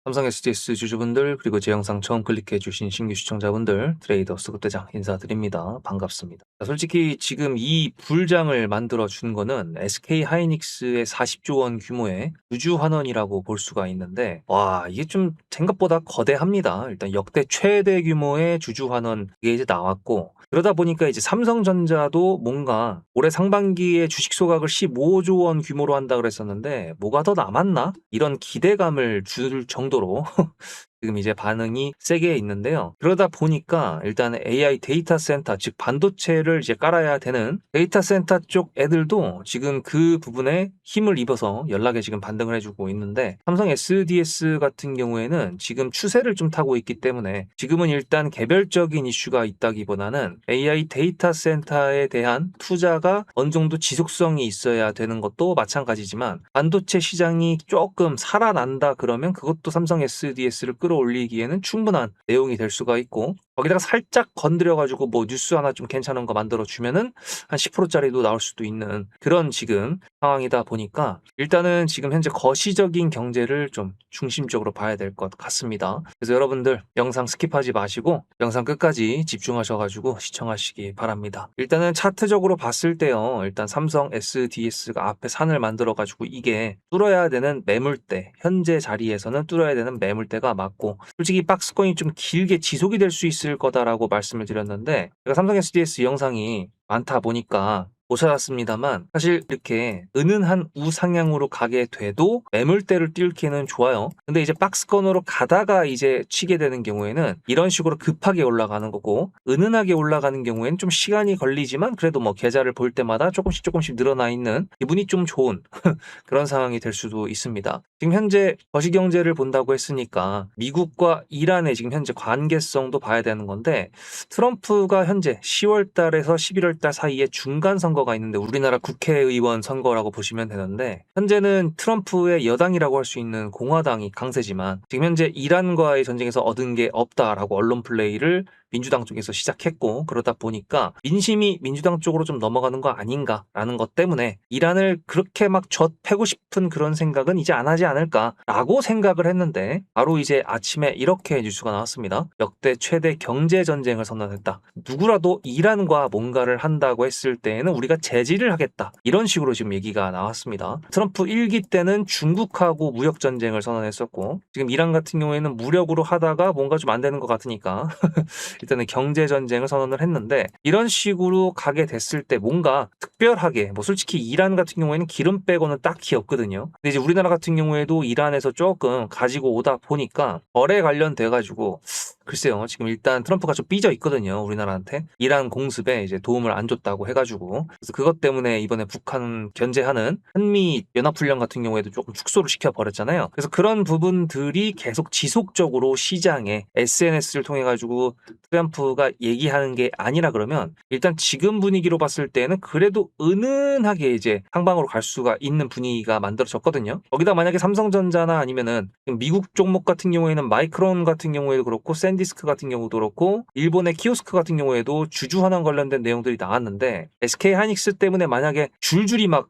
삼성 SDS 주주분들 그리고 제 영상 처음 클릭해 주신 신규 시청자분들 트레이더 수급대장 인사드립니다. 반갑습니다. 솔직히 지금 이 불장을 만들어 준 거는 SK 하이닉스의 40조 원 규모의 주주 환원이라고 볼 수가 있는데 와 이게 좀 생각보다 거대합니다. 일단 역대 최대 규모의 주주 환원 이게 이제 나왔고 그러다 보니까 이제 삼성전자도 뭔가 올해 상반기에 주식 소각을 15조 원 규모로 한다 그랬었는데 뭐가 더 남았나? 이런 기대감을 줄 정도로 지금 이제 반응이 세게 있는데요. 그러다 보니까 일단 AI 데이터 센터, 즉 반도체를 이제 깔아야 되는 데이터 센터 쪽 애들도 지금 그 부분에 힘을 입어서 연락에 지금 반등을 해주고 있는데 삼성 SDS 같은 경우에는 지금 추세를 좀 타고 있기 때문에 지금은 일단 개별적인 이슈가 있다기보다는 AI 데이터 센터에 대한 투자가 어느 정도 지속성이 있어야 되는 것도 마찬가지지만 반도체 시장이 조금 살아난다 그러면 그것도 삼성 SDS를 끌어올리기에는 충분한 내용이 될 수가 있고 거기다가 살짝 건드려가지고 뭐 뉴스 하나 좀 괜찮은 거 만들어주면은 한 10%짜리도 나올 수도 있는 그런 지금 상황이다 보니까 일단은 지금 현재 거시적인 경제를 좀 중심적으로 봐야 될 것 같습니다. 그래서 여러분들 영상 스킵하지 마시고 영상 끝까지 집중하셔가지고 시청하시기 바랍니다. 일단은 차트적으로 봤을 때요. 일단 삼성 SDS가 앞에 산을 만들어가지고 이게 뚫어야 되는 매물대 현재 자리에서는 뚫어야 되는 매물대가 맞고 솔직히 박스권이 좀 길게 지속이 될 수 있을 거다라고 말씀을 드렸는데 제가 삼성 SDS 영상이 많다 보니까 못 찾았습니다만 사실 이렇게 은은한 우상향으로 가게 돼도 매물대를 뚫기는 좋아요. 근데 이제 박스권으로 가다가 이제 치게 되는 경우에는 이런 식으로 급하게 올라가는 거고 은은하게 올라가는 경우에는 좀 시간이 걸리지만 그래도 뭐 계좌를 볼 때마다 조금씩 늘어나 있는 기분이 좀 좋은 그런 상황이 될 수도 있습니다. 지금 현재 거시경제를 본다고 했으니까 미국과 이란의 지금 현재 관계성도 봐야 되는 건데 트럼프가 현재 10월 달에서 11월 달 사이에 중간 선거가 있는데 우리나라 국회의원 선거라고 보시면 되는데 현재는 트럼프의 여당이라고 할 수 있는 공화당이 강세지만 지금 현재 이란과의 전쟁에서 얻은 게 없다라고 언론 플레이를 민주당 쪽에서 시작했고 그러다 보니까 민심이 민주당 쪽으로 좀 넘어가는 거 아닌가라는 것 때문에 이란을 그렇게 막 젖패고 싶은 그런 생각은 이제 안 하지 않을까라고 생각을 했는데 바로 이제 아침에 이렇게 뉴스가 나왔습니다. 역대 최대 경제 전쟁을 선언했다. 누구라도 이란과 뭔가를 한다고 했을 때에는 우리가 제지를 하겠다. 이런 식으로 지금 얘기가 나왔습니다. 트럼프 1기 때는 중국하고 무역 전쟁을 선언했었고 지금 이란 같은 경우에는 무력으로 하다가 뭔가 좀 안 되는 것 같으니까 일단은 경제 전쟁을 선언을 했는데 이런 식으로 가게 됐을 때 뭔가 특별하게 뭐 솔직히 이란 같은 경우에는 기름 빼고는 딱히 없거든요. 근데 이제 우리나라 같은 경우에도 이란에서 조금 가지고 오다 보니까 거래 관련돼 가지고 글쎄요. 지금 일단 트럼프가 좀 삐져 있거든요. 우리나라한테. 이란 공습에 이제 도움을 안 줬다고 해가지고. 그래서 그것 때문에 이번에 북한 견제하는 한미 연합훈련 같은 경우에도 조금 축소를 시켜버렸잖아요. 그래서 그런 부분들이 계속 지속적으로 시장에 SNS를 통해가지고 트럼프가 얘기하는 게 아니라 그러면 일단 지금 분위기로 봤을 때는 그래도 은은하게 이제 상방으로 갈 수가 있는 분위기가 만들어졌거든요. 거기다 만약에 삼성전자나 아니면은 미국 종목 같은 경우에는 마이크론 같은 경우에도 그렇고 샌디스크 같은 경우도 그렇고 일본의 키오스크 같은 경우에도 주주 환원 관련된 내용들이 나왔는데 SK 하이닉스 때문에 만약에 줄줄이 막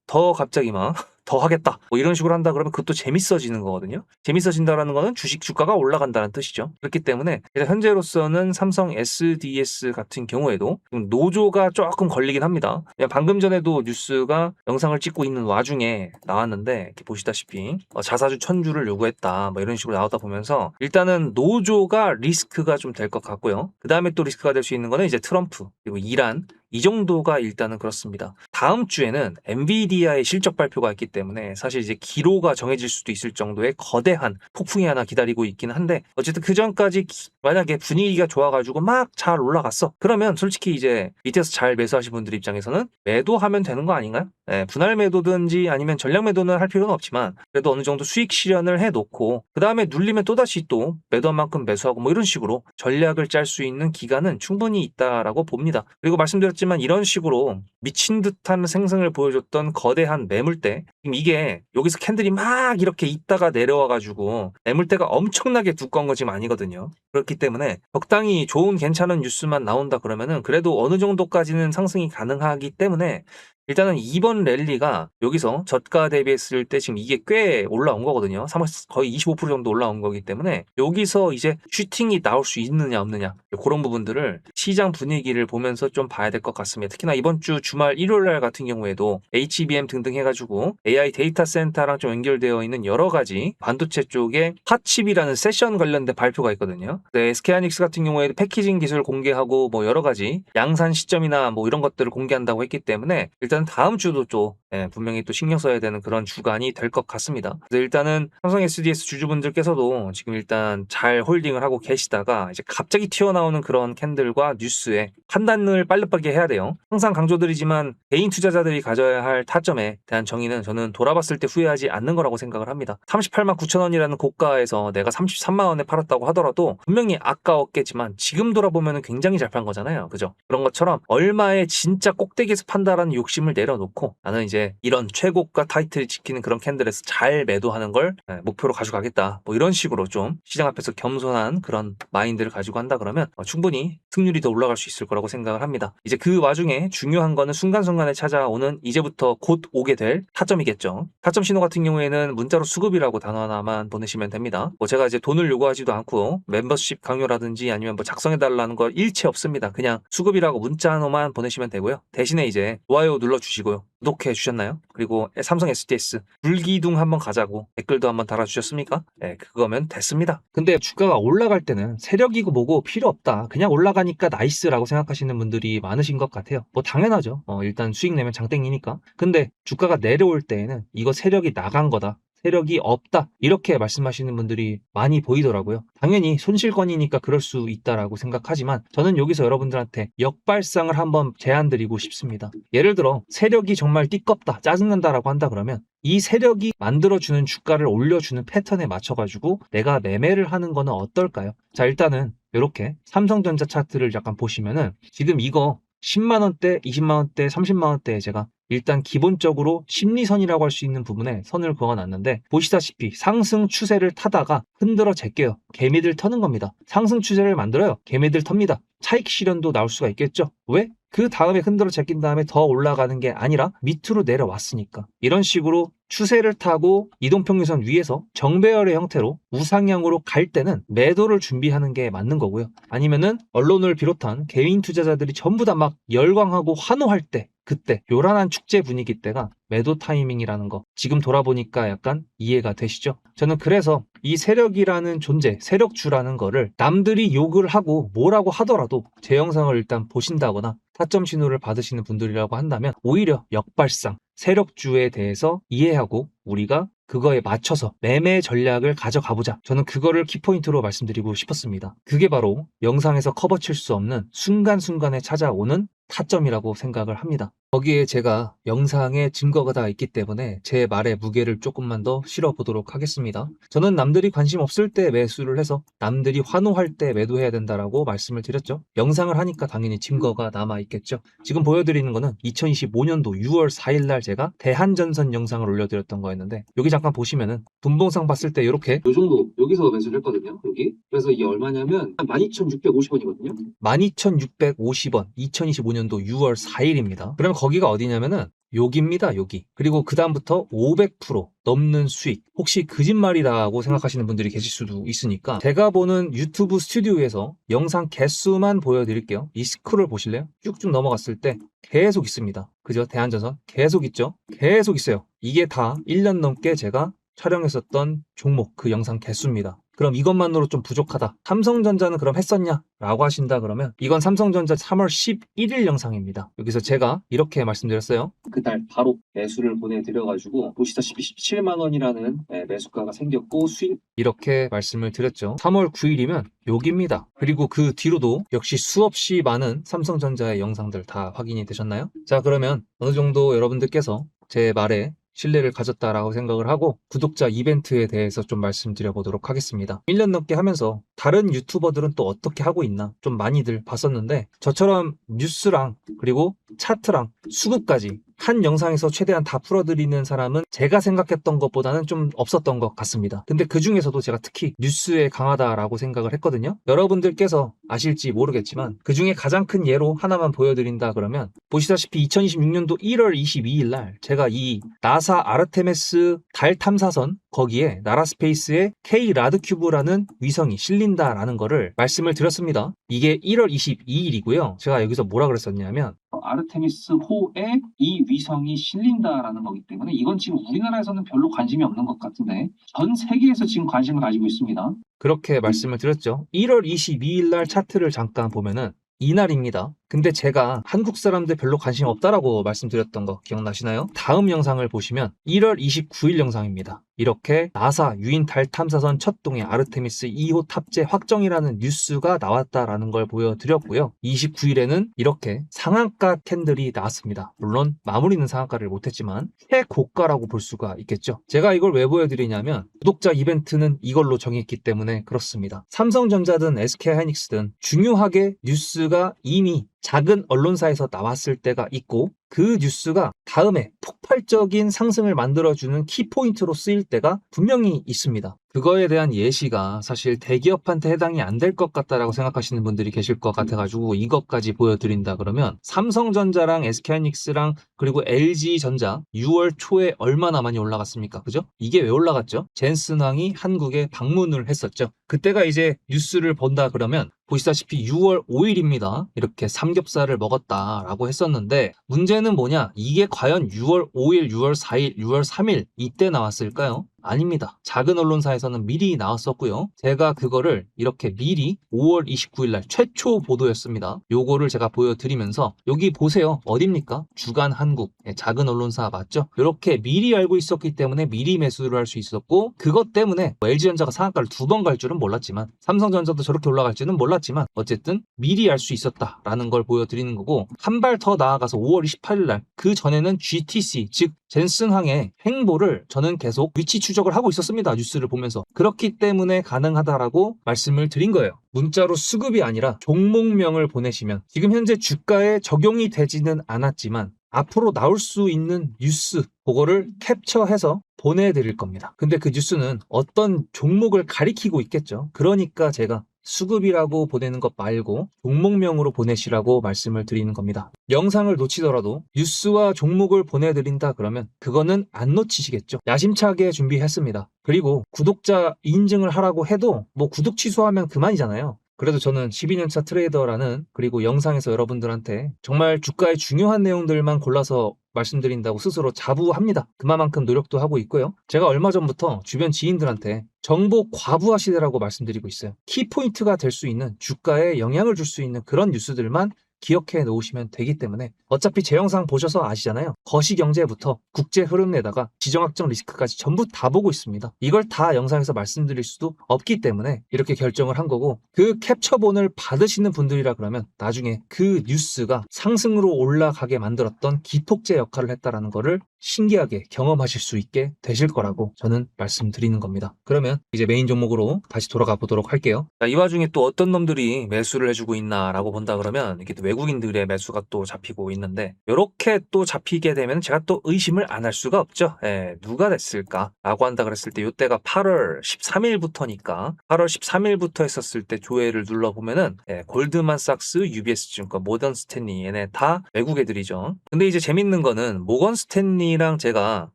더 갑자기 막 더 하겠다 뭐 이런 식으로 한다 그러면 그것도 재밌어지는 거거든요. 재밌어진다라는 거는 주식 주가가 올라간다는 뜻이죠. 그렇기 때문에 현재로서는 삼성 SDS 같은 경우에도 노조가 조금 걸리긴 합니다. 방금 전에도 뉴스가 영상을 찍고 있는 와중에 나왔는데 이렇게 보시다시피 자사주 1000주를 요구했다 뭐 이런 식으로 나오다 보면서 일단은 노조가 리스크가 좀 될 것 같고요. 그 다음에 또 리스크가 될 수 있는 거는 이제 트럼프 그리고 이란 이 정도가 일단은 그렇습니다. 다음 주에는 엔비디아의 실적 발표가 있기 때문에 사실 이제 기로가 정해질 수도 있을 정도의 거대한 폭풍이 하나 기다리고 있기는 한데 어쨌든 그 전까지 만약에 분위기가 좋아가지고 막 잘 올라갔어. 그러면 솔직히 이제 밑에서 잘 매수하신 분들 입장에서는 매도하면 되는 거 아닌가요? 네, 분할 매도든지 아니면 전량 매도는 할 필요는 없지만 그래도 어느 정도 수익 실현을 해놓고 그 다음에 눌리면 또다시 또 매도한 만큼 매수하고 뭐 이런 식으로 전략을 짤 수 있는 기간은 충분히 있다라고 봅니다. 그리고 말씀드렸지만 이런 식으로 미친 듯한 생성을 보여줬던 거대한 매물대 지금 이게 여기서 캔들이 막 이렇게 있다가 내려와가지고 매물대가 엄청나게 두꺼운 거 지금 아니거든요. 그렇기 때문에 적당히 좋은 괜찮은 뉴스만 나온다 그러면은 그래도 어느 정도까지는 상승이 가능하기 때문에 일단은 이번 랠리가 여기서 저가 대비했을 때 지금 이게 꽤 올라온 거거든요. 거의 25% 정도 올라온 거기 때문에 여기서 이제 슈팅이 나올 수 있느냐 없느냐 그런 부분들을 시장 분위기를 보면서 좀 봐야 될 것 같습니다. 특히나 이번 주 주말 일요일 날 같은 경우에도 HBM 등등 해가지고 AI 데이터 센터랑 좀 연결되어 있는 여러 가지 반도체 쪽에 핫칩이라는 세션 관련된 발표가 있거든요. SK하이닉스 같은 경우에도 패키징 기술 공개하고 뭐 여러 가지 양산 시점이나 뭐 이런 것들을 공개한다고 했기 때문에 일단 다음 주도 또 분명히 또 신경 써야 되는 그런 주간이 될 것 같습니다. 그래서 일단은 삼성 SDS 주주분들께서도 지금 일단 잘 홀딩을 하고 계시다가 이제 갑자기 튀어나오는 그런 캔들과 뉴스에 판단을 빨리빨리 해야 돼요. 항상 강조드리지만 개인 투자자들이 가져야 할 타점에 대한 정의는 저는 돌아봤을 때 후회하지 않는 거라고 생각을 합니다. 38만 9천 원이라는 고가에서 내가 33만 원에 팔았다고 하더라도 분명히 아까웠겠지만 지금 돌아보면 굉장히 잘 판 거잖아요. 그죠? 그런 것처럼 얼마에 진짜 꼭대기에서 판다라는 욕심을 내려놓고 나는 이제 이런 최고가 타이틀을 지키는 그런 캔들에서 잘 매도하는 걸 목표로 가져가겠다. 뭐 이런 식으로 좀 시장 앞에서 겸손한 그런 마인드를 가지고 한다 그러면 충분히 승률이 더 올라갈 수 있을 거라고 생각을 합니다. 이제 그 와중에 중요한 거는 순간순간에 찾아오는 이제부터 곧 오게 될 타점이겠죠. 타점 신호 같은 경우에는 문자로 수급이라고 단어 하나만 보내시면 됩니다. 뭐 제가 이제 돈을 요구하지도 않고 멤버십 강요라든지 아니면 뭐 작성해달라는 거 일체 없습니다. 그냥 수급이라고 문자 하나만 보내시면 되고요. 대신에 이제 좋아요 눌러주시고요. 구독해 주셨나요? 그리고 삼성 SDS 불기둥 한번 가자고 댓글도 한번 달아주셨습니까? 네, 그거면 됐습니다. 근데 주가가 올라갈 때는 세력이고 뭐고 필요 없다. 그냥 올라가니까 나이스라고 생각하시는 분들이 많으신 것 같아요. 뭐 당연하죠. 일단 수익 내면 장땡이니까. 근데 주가가 내려올 때에는 이거 세력이 나간 거다. 세력이 없다 이렇게 말씀하시는 분들이 많이 보이더라고요. 당연히 손실권이니까 그럴 수 있다라고 생각하지만 저는 여기서 여러분들한테 역발상을 한번 제안드리고 싶습니다. 예를 들어 세력이 정말 띠껍다 짜증난다라고 한다 그러면 이 세력이 만들어주는 주가를 올려주는 패턴에 맞춰가지고 내가 매매를 하는 거는 어떨까요? 자, 일단은 이렇게 삼성전자 차트를 약간 보시면은 지금 이거 10만원대, 20만원대, 30만원대에 제가 일단 기본적으로 심리선이라고 할 수 있는 부분에 선을 그어놨는데 보시다시피 상승 추세를 타다가 흔들어 제껴요. 개미들 터는 겁니다. 상승 추세를 만들어요. 개미들 텁니다. 차익 실현도 나올 수가 있겠죠. 왜? 그 다음에 흔들어 제낀 다음에 더 올라가는 게 아니라 밑으로 내려왔으니까. 이런 식으로 추세를 타고 이동평균선 위에서 정배열의 형태로 우상향으로 갈 때는 매도를 준비하는 게 맞는 거고요. 아니면은 언론을 비롯한 개인 투자자들이 전부 다 막 열광하고 환호할 때 그때 요란한 축제 분위기 때가 매도 타이밍이라는 거 지금 돌아보니까 약간 이해가 되시죠? 저는 그래서 이 세력이라는 존재, 세력주라는 거를 남들이 욕을 하고 뭐라고 하더라도 제 영상을 일단 보신다거나 타점 신호를 받으시는 분들이라고 한다면 오히려 역발상, 세력주에 대해서 이해하고 우리가 그거에 맞춰서 매매 전략을 가져가보자. 저는 그거를 키포인트로 말씀드리고 싶었습니다. 그게 바로 영상에서 커버칠 수 없는 순간순간에 찾아오는 타점이라고 생각을 합니다. 거기에 제가 영상에 증거가 다 있기 때문에 제 말의 무게를 조금만 더 실어보도록 하겠습니다. 저는 남들이 관심 없을 때 매수를 해서 남들이 환호할 때 매도해야 된다라고 말씀을 드렸죠. 영상을 하니까 당연히 증거가 남아있겠죠. 지금 보여드리는 거는 2025년도 6월 4일 날 제가 대한전선 영상을 올려드렸던 거였는데 여기 잠깐 보시면은 분봉상 봤을 때 이렇게 요 정도 여기서 매수를 했거든요. 여기. 그래서 이게 얼마냐면 12,650원이거든요. 12,650원 2025년도 6월 4일입니다. 그러면 거기가 어디냐면은 여기입니다. 여기. 그리고 그 다음부터 500% 넘는 수익. 혹시 거짓말이라고 생각하시는 분들이 계실 수도 있으니까 제가 보는 유튜브 스튜디오에서 영상 개수만 보여드릴게요. 이 스크롤 보실래요? 쭉쭉 넘어갔을 때 계속 있습니다. 그죠? 대한전선 계속 있죠? 계속 있어요. 이게 다 1년 넘게 제가 촬영했었던 종목 그 영상 개수입니다. 그럼 이것만으로 좀 부족하다. 삼성전자는 그럼 했었냐? 라고 하신다 그러면 이건 삼성전자 3월 11일 영상입니다. 여기서 제가 이렇게 말씀드렸어요. 그날 바로 매수를 보내드려가지고 보시다시피 17만원이라는 매수가가 생겼고 수익 이렇게 말씀을 드렸죠. 3월 9일이면 여기입니다. 그리고 그 뒤로도 역시 수없이 많은 삼성전자의 영상들 다 확인이 되셨나요? 자, 그러면 어느 정도 여러분들께서 제 말에 신뢰를 가졌다라고 생각을 하고 구독자 이벤트에 대해서 좀 말씀드려 보도록 하겠습니다. 1년 넘게 하면서 다른 유튜버들은 또 어떻게 하고 있나 좀 많이들 봤었는데 저처럼 뉴스랑 그리고 차트랑 수급까지 한 영상에서 최대한 다 풀어드리는 사람은 제가 생각했던 것보다는 좀 없었던 것 같습니다. 근데 그 중에서도 제가 특히 뉴스에 강하다라고 생각을 했거든요. 여러분들께서 아실지 모르겠지만 그 중에 가장 큰 예로 하나만 보여드린다 그러면, 보시다시피 2026년도 1월 22일 날 제가 이 나사 아르테미스 달 탐사선, 거기에 나라스페이스의 K 라드큐브라는 위성이 실린다라는 거를 말씀을 드렸습니다. 이게 1월 22일이고요. 제가 여기서 뭐라 그랬었냐면, 아르테미스 호에 이 위성이 실린다라는 거기 때문에 이건 지금 우리나라에서는 별로 관심이 없는 것 같은데 전 세계에서 지금 관심을 가지고 있습니다. 그렇게 말씀을 드렸죠. 1월 22일 날 차트를 잠깐 보면은 이날입니다. 근데 제가 한국 사람들 별로 관심 없다라고 말씀드렸던 거 기억나시나요? 다음 영상을 보시면 1월 29일 영상입니다. 이렇게 나사 유인 달 탐사선 첫 동의 아르테미스 2호 탑재 확정이라는 뉴스가 나왔다라는 걸 보여드렸고요. 29일에는 이렇게 상한가 캔들이 나왔습니다. 물론 마무리는 상한가를 못했지만 최고가라고 볼 수가 있겠죠. 제가 이걸 왜 보여드리냐면 구독자 이벤트는 이걸로 정했기 때문에 그렇습니다. 삼성전자든 SK하이닉스든 중요하게 뉴스가 이미 작은 언론사에서 나왔을 때가 있고, 그 뉴스가 다음에 폭발적인 상승을 만들어주는 키포인트로 쓰일 때가 분명히 있습니다. 그거에 대한 예시가 사실 대기업한테 해당이 안 될 것 같다라고 생각하시는 분들이 계실 것 같아가지고 이것까지 보여드린다 그러면, 삼성전자랑 SK하이닉스랑 그리고 LG전자 6월 초에 얼마나 많이 올라갔습니까? 그죠? 이게 왜 올라갔죠? 젠슨왕이 한국에 방문을 했었죠. 그때가 이제 뉴스를 본다 그러면 보시다시피 6월 5일입니다. 이렇게 삼겹살을 먹었다라고 했었는데, 문제는 뭐냐? 이게 과연 6월 5일, 6월 4일, 6월 3일 이때 나왔을까요? 아닙니다. 작은 언론사에서는 미리 나왔었고요. 제가 그거를 이렇게 미리 5월 29일 날 최초 보도였습니다. 요거를 제가 보여드리면서, 여기 보세요. 어딥니까? 주간 한국. 작은 언론사 맞죠? 이렇게 미리 알고 있었기 때문에 미리 매수를 할 수 있었고, 그것 때문에 LG전자가 상한가를 2번 갈 줄은 몰랐지만, 삼성전자도 저렇게 올라갈지는 몰랐지만 어쨌든 미리 알 수 있었다라는 걸 보여드리는 거고, 한 발 더 나아가서 5월 28일 날, 그 전에는 GTC, 즉 젠슨항의 행보를 저는 계속 위치 추적을 하고 있었습니다. 뉴스를 보면서. 그렇기 때문에 가능하다라고 말씀을 드린 거예요. 문자로 수급이 아니라 종목명을 보내시면 지금 현재 주가에 적용이 되지는 않았지만 앞으로 나올 수 있는 뉴스, 그거를 캡처해서 보내드릴 겁니다. 근데 그 뉴스는 어떤 종목을 가리키고 있겠죠. 그러니까 제가 수급이라고 보내는 것 말고 종목명으로 보내시라고 말씀을 드리는 겁니다. 영상을 놓치더라도 뉴스와 종목을 보내드린다 그러면 그거는 안 놓치시겠죠. 야심차게 준비했습니다. 그리고 구독자 인증을 하라고 해도 뭐 구독 취소하면 그만이잖아요. 그래도 저는 12년차 트레이더라는, 그리고 영상에서 여러분들한테 정말 주가의 중요한 내용들만 골라서 말씀드린다고 스스로 자부합니다. 그만큼 노력도 하고 있고요. 제가 얼마 전부터 주변 지인들한테 정보 과부하시대라고 말씀드리고 있어요. 키포인트가 될 수 있는, 주가에 영향을 줄 수 있는 그런 뉴스들만 기억해 놓으시면 되기 때문에, 어차피 제 영상 보셔서 아시잖아요. 거시경제부터 국제 흐름에다가 지정학적 리스크까지 전부 다 보고 있습니다. 이걸 다 영상에서 말씀드릴 수도 없기 때문에 이렇게 결정을 한 거고, 그 캡처본을 받으시는 분들이라 그러면 나중에 그 뉴스가 상승으로 올라가게 만들었던 기폭제 역할을 했다라는 거를 신기하게 경험하실 수 있게 되실 거라고 저는 말씀드리는 겁니다. 그러면 이제 메인 종목으로 다시 돌아가 보도록 할게요. 자, 이 와중에 또 어떤 놈들이 매수를 해주고 있나라고 본다 그러면 이게 또 외국인들의 매수가 또 잡히고 있는데, 이렇게 또 잡히게 되면 제가 또 의심을 안 할 수가 없죠. 누가 됐을까라고 한다 그랬을 때 이때가 8월 13일부터니까 8월 13일부터 했었을 때 조회를 눌러보면은 골드만삭스, UBS증권, 모건 스탠리, 얘네 다 외국 애들이죠. 근데 이제 재밌는 거는 모건 스탠리랑 제가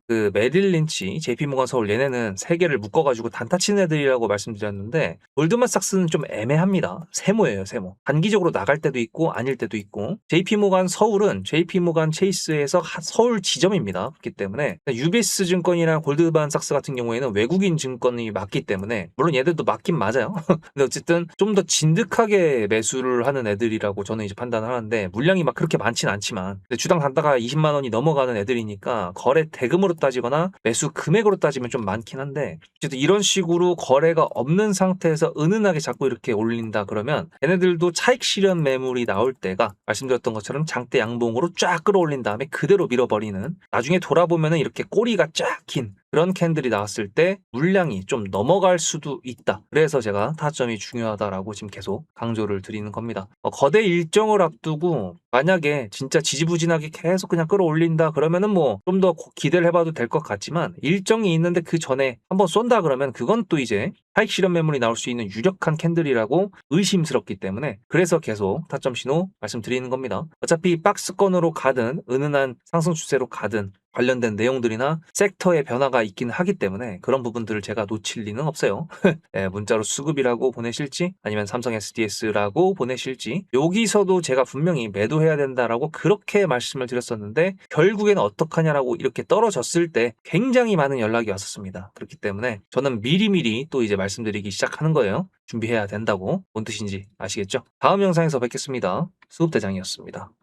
그 메릴 린치, JP 모건 서울, 얘네는 세 개를 묶어가지고 단타 치는 애들이라고 말씀드렸는데, 골드만삭스는 좀 애매합니다. 세모예요, 세모. 단기적으로 나갈 때도 있고 아닐 때도 있고, JP 모건 서울은 JP 모건 체이스에서 서울 지점입니다. 그렇기 때문에 UBS 증권이랑 골드만삭스 같은 경우에는 외국인 증권이 맞기 때문에, 물론 얘들도 맞긴 맞아요. 근데 어쨌든 좀 더 진득하게 매수를 하는 애들이라고 저는 이제 판단을 하는데, 물량이 막 그렇게 많진 않지만 주당 단가가 20만 원이 넘어가는 애들이니까 거래 대금으로 따지거나 매수 금액으로 따지면 좀 많긴 한데, 어쨌든 이런 식으로 거래가 없는 상태에서 은은하게 자꾸 이렇게 올린다 그러면 얘네들도 차익 실현 매물이 나올 때가 말씀드렸던 것처럼 장대 양봉으로 쫙 끌어올린 다음에 그대로 밀어버리는, 나중에 돌아보면은 이렇게 꼬리가 쫙 긴 그런 캔들이 나왔을 때 물량이 좀 넘어갈 수도 있다. 그래서 제가 타점이 중요하다라고 지금 계속 강조를 드리는 겁니다. 거대 일정을 앞두고 만약에 진짜 지지부진하게 계속 그냥 끌어올린다 그러면은 뭐 좀 더 기대를 해봐도 될 것 같지만, 일정이 있는데 그 전에 한번 쏜다 그러면 그건 또 이제 하익 실현 매물이 나올 수 있는 유력한 캔들이라고 의심스럽기 때문에, 그래서 계속 타점 신호 말씀드리는 겁니다. 어차피 박스권으로 가든 은은한 상승 추세로 가든 관련된 내용들이나 섹터의 변화가 있긴 하기 때문에 그런 부분들을 제가 놓칠 리는 없어요. 네, 문자로 수급이라고 보내실지 아니면 삼성 SDS라고 보내실지, 여기서도 제가 분명히 매도해야 된다라고 그렇게 말씀을 드렸었는데 결국에는 어떡하냐라고 이렇게 떨어졌을 때 굉장히 많은 연락이 왔었습니다. 그렇기 때문에 저는 미리미리 또 이제 말씀드리기 시작하는 거예요. 준비해야 된다고. 뭔 뜻인지 아시겠죠? 다음 영상에서 뵙겠습니다. 수급대장이었습니다.